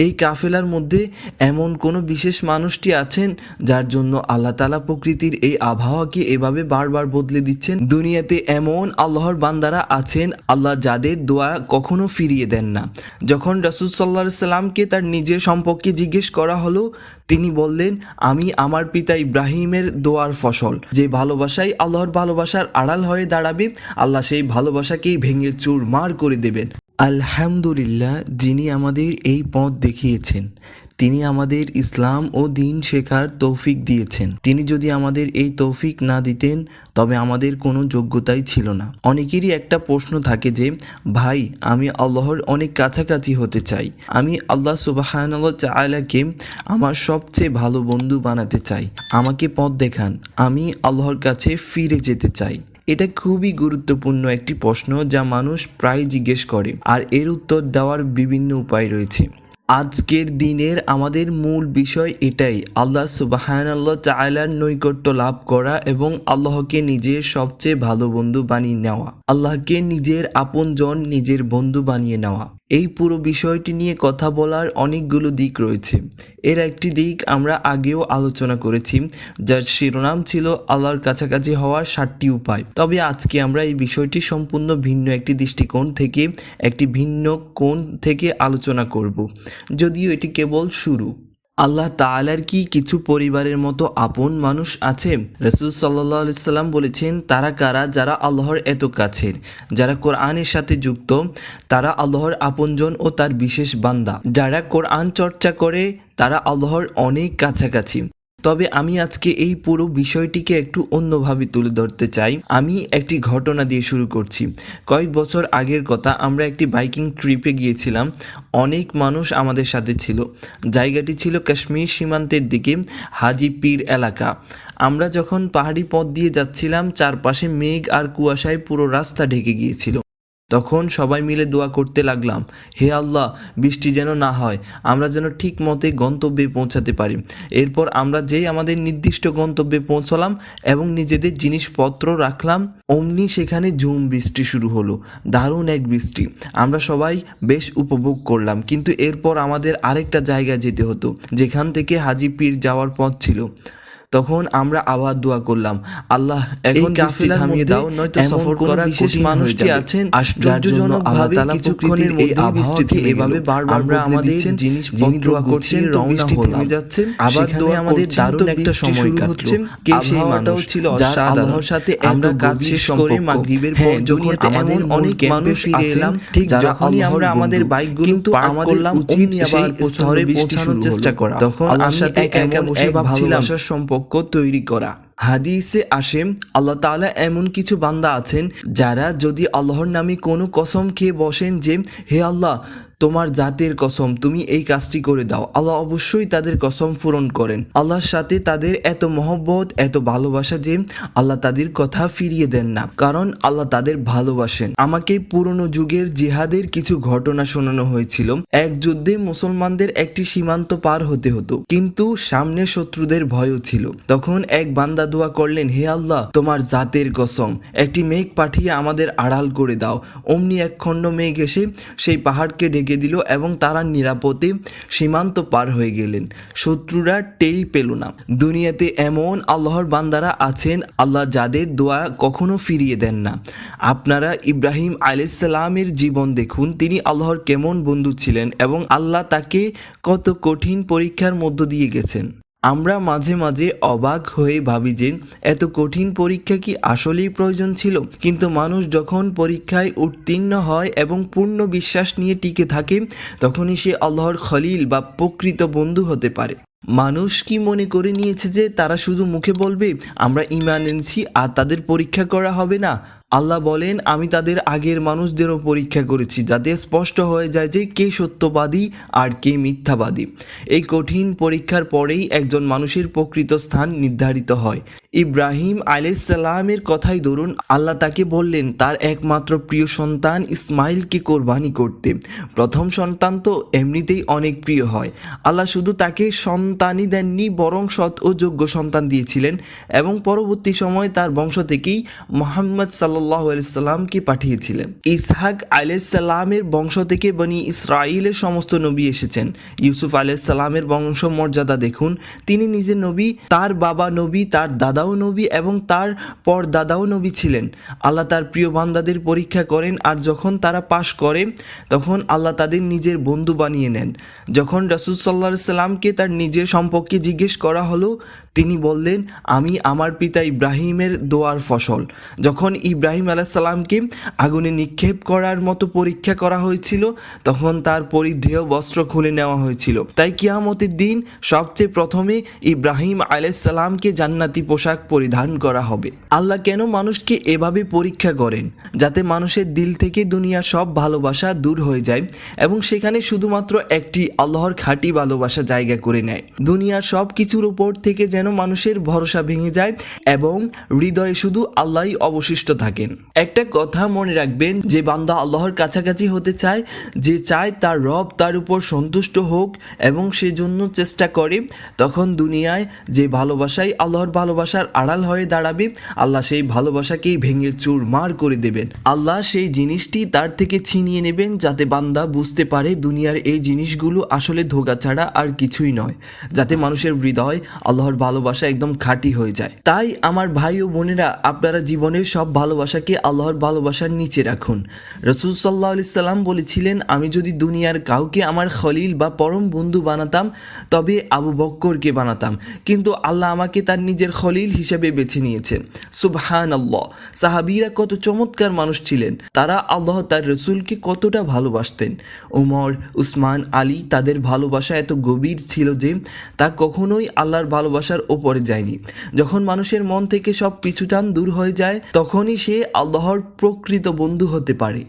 এই কাফেলার মধ্যে এমন কোনো বিশেষ মানুষটি আছেন যার জন্য আল্লাহ তাআলা প্রকৃতির এই আবহাওয়াকে এভাবে বারবার বদলে দিচ্ছেন? দুনিয়াতে এমন আল্লাহর বান্দারা আছেন আল্লাহ যাদের দোয়া কখনো ফিরিয়ে দেন না। যখন রাসূল সাল্লাল্লাহু আলাইহি সাল্লামকে তার নিজের সম্পর্কে জিজ্ঞেস করা হলো, তিনি বললেন, আমি আমার পিতা ইব্রাহিমের দোয়ার ফসল। যে ভালোবাসাই আল্লাহর ভালোবাসার আড়াল হয়ে দাঁড়াবে, আল্লাহ সেই ভালোবাসাকেই ভেঙে চুরমার করে দেবেন। আলহামদুলিল্লাহ, যিনি আমাদের এই পথ দেখিয়েছেন, তিনি আমাদের ইসলাম ও দ্বীন শেখার তৌফিক দিয়েছেন। তিনি যদি আমাদের এই তৌফিক না দিতেন তবে আমাদের কোনো যোগ্যতাই ছিল না। অনেকেরই একটা প্রশ্ন থাকে যে, ভাই আমি আল্লাহর অনেক কাছাকাছি হতে চাই, আমি আল্লাহ সুবহানাহু ওয়া তাআলাকে আমার সবচেয়ে ভালো বন্ধু বানাতে চাই, আমাকে পথ দেখান, আমি আল্লাহর কাছে ফিরে যেতে চাই। এটা খুবই গুরুত্বপূর্ণ একটি প্রশ্ন যা মানুষ প্রায় জিজ্ঞেস করে, আর এর উত্তর দেওয়ার বিভিন্ন উপায় রয়েছে। আজকের দিনের আমাদের মূল বিষয় এটাই, আল্লাহ সুবহানাহু ওয়া তাআলার নৈকট্য লাভ করা এবং আল্লাহকে নিজের সবচেয়ে ভালো বন্ধু বানিয়ে নেওয়া, আল্লাহকে নিজের আপনজন, নিজের বন্ধু বানিয়ে নেওয়া। এই পুরো বিষয়টি নিয়ে কথা বলার অনেকগুলো দিক রয়েছে। এর একটি দিক আমরা আগেও আলোচনা করেছি, যার শিরোনাম ছিল আল্লাহর কাছাকাছি হওয়ার 7টি উপায়। তবে আজকে আমরা এই বিষয়টি সম্পূর্ণ ভিন্ন একটি দৃষ্টিকোণ থেকে, একটি ভিন্ন কোণ থেকে আলোচনা করব, যদিও এটি কেবল শুরু। আল্লাহ তাআলার কি কিছু পরিবারের মতো আপন মানুষ আছে? রাসূল সাল্লাল্লাহু আলাইহি সাল্লাম বলেছেন, তারা কারা যারা আল্লাহর এত কাছের, যারা কোরআনের সাথে যুক্ত, তারা আল্লাহর আপনজন ও তার বিশেষ বান্দা। যারা কোরআন চর্চা করে তারা আল্লাহর অনেক কাছাকাছি। তবে আমি আজকে এই পুরো বিষয়টিকে একটু অন্যভাবে তুলে ধরতে চাই। আমি একটি ঘটনা দিয়ে শুরু করছি। কয়েক বছর আগের কথা, আমরা একটি বাইকিং ট্রিপে গিয়েছিলাম। অনেক মানুষ আমাদের সাথে ছিল। জায়গাটি ছিল কাশ্মীর সীমান্তের দিকে হাজিপীর এলাকা। আমরা যখন পাহাড়ি পথ দিয়ে যাচ্ছিলাম, চারপাশে মেঘ আর কুয়াশায় পুরো রাস্তা ঢেকে গিয়েছিল। তখন সবাই মিলে দোয়া করতে লাগলাম, হে আল্লাহ, বৃষ্টি যেন না হয়, আমরা যেন ঠিক মতে গন্তব্যে পৌঁছাতে পারি। এরপর আমরা যেই আমাদের নির্দিষ্ট গন্তব্যে পৌঁছলাম এবং নিজেদের জিনিসপত্র রাখলাম, অমনি সেখানে ঝুম বৃষ্টি শুরু হলো। দারুণ এক বৃষ্টি, আমরা সবাই বেশ উপভোগ করলাম। কিন্তু এরপর আমাদের আরেকটা জায়গায় যেতে হতো, যেখান থেকে হাজিপীর যাওয়ার পথ ছিল। তখন আমরা আবার দোয়া করলাম, আল্লাহ এখন বৃষ্টি থামিয়ে দাও, নয়তো সফর করা বিশেষ মানুষটি আছেন আশ্চর্যজনকভাবে কিছুক্ষণের এই বৃষ্টিতে এভাবে বারবার আমরা আমাদের জিনিসপত্র দোয়া করছেন, বৃষ্টি থেমে যাচ্ছে, আবার দোয়া আমাদের দারুণ একটা সময় কাটছে। কে সেই মানুষ ছিল যার আল্লাহর সাথে আমরা কাজ শেষ করে মাগরিবের পর দুনিয়াতে আমাদের অনেক মানুষ এলাম, ঠিক যখনই আমরা আমাদের বাইকগুলো পার্ক করলাম, অমনি আবার স্তরে পৌঁছানোর চেষ্টা করা। তখন আমি একা একা বসে ভাবছিলাম সম্পর্ক তৈরি করা। হাদিসে আসে, আল্লাহ তাআলা এমন কিছু বান্দা আছেন যারা যদি আল্লাহর নামে কোনো কসম খেয়ে বসেন যে, হে আল্লাহ, তোমার জাতের কসম তুমি এই কাজটি করে দাও, আল্লাহ অবশ্যই তাদের কসম পূরণ করেন। আল্লাহর সাথে তাদের এত মহব্বত, এত ভালোবাসা যে আল্লাহ তাদের কথা ফিরিয়ে দেন না, কারণ আল্লাহ তাদের ভালোবাসেন। আমাকে পুরনো যুগের জিহাদের কিছু ঘটনা শোনানো হয়েছিল। এক যুদ্ধে মুসলমানদের একটি সীমান্ত পার হতে হতো, কিন্তু সামনে শত্রুদের ভয়ও ছিল। তখন এক বান্দা দোয়া করলেন, হে আল্লাহ, তোমার জাতের কসম একটি মেঘ পাঠিয়ে আমাদের আড়াল করে দাও। অমনি এক খণ্ড মেঘ এসে সেই পাহাড়কে ঢেকে দিল এবং তারা নিরাপদে সীমান্ত পার হয়ে গেলেন। শত্রুরা টেরই পেল না। দুনিয়াতে এমন আল্লাহর বান্দারা আছেন আল্লাহ যাদের দোয়া কখনো ফিরিয়ে দেন না। আপনারা ইব্রাহিম আলাইহিস সালামের জীবন দেখুন, তিনি আল্লাহর কেমন বন্ধু ছিলেন এবং আল্লাহ তাকে কত কঠিন পরীক্ষার মধ্য দিয়ে গেছেন। আমরা মাঝে মাঝে অবাক হয়ে ভাবি যে এত কঠিন পরীক্ষা কি আসলেই প্রয়োজন ছিল? কিন্তু মানুষ যখন পরীক্ষায় উত্তীর্ণ হয় এবং পূর্ণ বিশ্বাস নিয়ে টিকে থাকে, তখনই সে আল্লাহর খলিল বা প্রকৃত বন্ধু হতে পারে। মানুষ কি মনে করে নিয়েছে যে তারা শুধু মুখে বলবে আমরা ঈমান এনেছি আর তাদের পরীক্ষা করা হবে না? আল্লাহ বলেন, আমি তাদের আগের মানুষদেরও পরীক্ষা করেছি, যাতে স্পষ্ট হয়ে যায় যে কে সত্যবাদী আর কে মিথ্যাবাদী। এই কঠিন পরীক্ষার পরেই একজন মানুষের প্রকৃত স্থান নির্ধারিত হয়। ইব্রাহিম আলাইহিস সালামের কথাই ধরুন, আল্লাহ তাকে বললেন তার একমাত্র প্রিয় সন্তান ইসমাইলকে কোরবানি করতে। প্রথম সন্তান তো এমনিতেই অনেক প্রিয় হয়। আল্লাহ শুধু তাকে সন্তানই দেননি, বরং সৎ ও যোগ্য সন্তান দিয়েছিলেন এবং পরবর্তী সময় তার বংশ থেকেই মুহাম্মদ সাল্লাল্লাহু সাল্লাল্লাহু আলাইহি সাল্লামকে পাঠিয়েছিলেন। ইসহাক আলাইহিস সালামের বংশ থেকে বনি ইসরাইলের সমস্ত নবী এসেছেন। ইউসুফ আলাইহিস সালামের বংশ মর্যাদা দেখুন, তিনি নিজে নবী, তার বাবা নবী, তার দাদাও নবী এবং তার পর দাদাও নবী ছিলেন। আল্লাহ তার প্রিয় বান্দাদের পরীক্ষা করেন, আর যখন তারা পাশ করে তখন আল্লাহ তাদের নিজের বন্ধু বানিয়ে নেন। যখন রাসূল সাল্লাল্লাহু আলাইহি সাল্লামকে তার নিজের সম্পর্কে জিজ্ঞেস করা হলো, তিনি বললেন, আমি আমার পিতা ইব্রাহিমের দোয়ার ফসল। যখন ইব্রাহিম আলাইহিস সালামকে আগুনে নিক্ষেপ করার মতো পরীক্ষা করা হয়েছিল, তখন তার পরিধেয় বস্ত্র খুলে নেওয়া হয়েছিল। তাই কিয়ামতের দিন সবচেয়ে প্রথমে ইব্রাহিম আলাইহিস সালামকে জান্নাতি পোশাক পরিধান করা হবে। আল্লাহ কেন মানুষকে এভাবে পরীক্ষা করেন? যাতে মানুষের দিল থেকে দুনিয়ার সব ভালোবাসা দূর হয়ে যায় এবং সেখানে শুধুমাত্র একটি আল্লাহর খাঁটি ভালোবাসা জায়গা করে নেয়। দুনিয়ার সব কিছুর উপর থেকে যেন মানুষের ভরসা ভেঙে যায় এবং হৃদয়ে শুধু আল্লাহই অবশিষ্ট থাকেন। একটা কথা মনে রাখবেন, যে বান্দা আল্লাহর কাছাকাছি হতে চায়, যে চায় তার রব তার উপর সন্তুষ্ট হোক এবং সেজন্য চেষ্টা করে, তখন দুনিয়ায় যে ভালোবাসাই আল্লাহর ভালোবাসার আড়াল হয়ে দাঁড়াবে, আল্লাহ সেই ভালোবাসাকেই ভেঙে চুরমার করে দেবেন। আল্লাহ সেই জিনিসটি তার থেকে ছিনিয়ে নেবেন, যাতে বান্দা বুঝতে পারে দুনিয়ার এই জিনিসগুলো আসলে ধোঁকা ছাড়া আর কিছুই নয়, যাতে মানুষের হৃদয় আল্লাহর ভালোবাসা একদম খাঁটি হয়ে যায়। তাই আমার ভাই ও বোনেরা, আপনারা জীবনের সব ভালোবাসাকে আল্লাহর ভালোবাসার নিচে রাখুন। রাসূল সাল্লাল্লাহু আলাইহি সাল্লাম বলেছিলেন, আমি যদি দুনিয়ার কাউকে আমার খলিল বা পরম বন্ধু বানাতাম, তবে আবু বকরকে বানাতাম, কিন্তু আল্লাহ আমাকে তার নিজের খলিল হিসেবে বেছে নিয়েছেন। সুবহানাল্লাহ। সাহাবীরা কত চমৎকার মানুষ ছিলেন, তারা আল্লাহ তার রসুলকে কতটা ভালোবাসতেন। ওমর, উসমান, আলী, তাদের ভালোবাসা এত গভীর ছিল যে তা কখনোই আল্লাহর ভালোবাসার ওপরে যায়নি। যখন মানুষের মন থেকে সব পিছুটান দূর হয়ে যায়, তখনই সে আল্লাহর প্রকৃত বন্ধু হতে পারে।